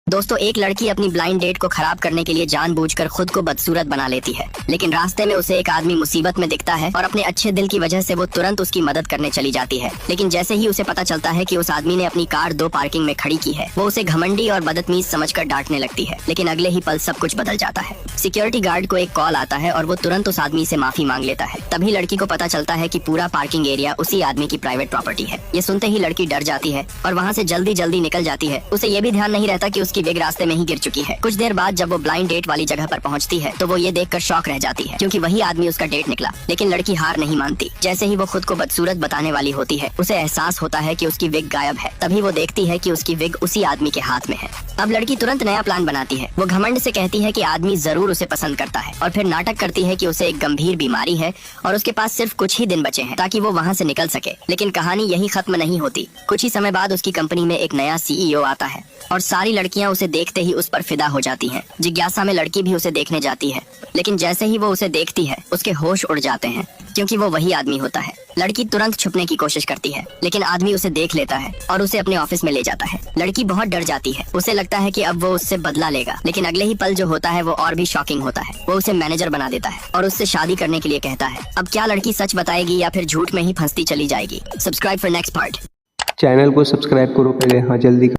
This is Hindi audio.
दोस्तों, एक लड़की अपनी ब्लाइंड डेट को खराब करने के लिए जानबूझकर खुद को बदसूरत बना लेती है, लेकिन रास्ते में उसे एक आदमी मुसीबत में दिखता है और अपने अच्छे दिल की वजह से वो तुरंत उसकी मदद करने चली जाती है। लेकिन जैसे ही उसे पता चलता है कि उस आदमी ने अपनी कार 2 पार्किंग में खड़ी की है, वो उसे घमंडी और बदतमीज समझकर डांटने लगती है। लेकिन अगले ही पल सब कुछ बदल जाता है। सिक्योरिटी गार्ड को एक कॉल आता है और वो तुरंत उस आदमी से माफी मांग लेता है। तभी लड़की को पता चलता है कि पूरा पार्किंग एरिया उसी आदमी की प्राइवेट प्रॉपर्टी है। ये सुनते ही लड़की डर जाती है और वहाँ से जल्दी जल्दी निकल जाती है। उसे ये भी ध्यान नहीं रहता कि उसकी विग रास्ते में ही गिर चुकी है। कुछ देर बाद जब वो ब्लाइंड डेट वाली जगह पर पहुंचती है तो वो ये देखकर शॉक रह जाती है, क्योंकि वही आदमी उसका डेट निकला। लेकिन लड़की हार नहीं मानती। जैसे ही वो खुद को बदसूरत बताने वाली होती है, उसे एहसास होता है कि उसकी विग गायब है। तभी वो देखती है कि उसकी विग उसी आदमी के हाथ में है। अब लड़की तुरंत नया प्लान बनाती है। वो घमंड से कहती है कि आदमी जरूर उसे पसंद करता है और फिर नाटक करती है कि उसे एक गंभीर बीमारी है और उसके पास सिर्फ कुछ ही दिन बचे हैं ताकि वो वहाँ से निकल सके। लेकिन कहानी यही खत्म नहीं होती। कुछ ही समय बाद उसकी कंपनी में एक नया सीईओ आता है और सारी लड़कियां उसे देखते ही उस पर फिदा हो जाती हैं। जिज्ञासा में लड़की भी उसे देखने जाती है, लेकिन जैसे ही वो उसे देखती है उसके होश उड़ जाते हैं, क्योंकि वो वही आदमी होता है। लड़की तुरंत छुपने की कोशिश करती है, लेकिन आदमी उसे देख लेता है और उसे अपने ऑफिस में ले जाता है। लड़की बहुत डर जाती है। उसे लगता है कि अब वो उससे बदला लेगा, लेकिन अगले ही पल जो होता है वो और भी शॉकिंग होता है। वो उसे मैनेजर बना देता है और उससे शादी करने के लिए कहता है। अब क्या लड़की सच बताएगी या फिर झूठ में ही फंसती चली जाएगी? Subscribe for next part. Channel को सब्सक्राइब करो पहले, हाँ जल्दी।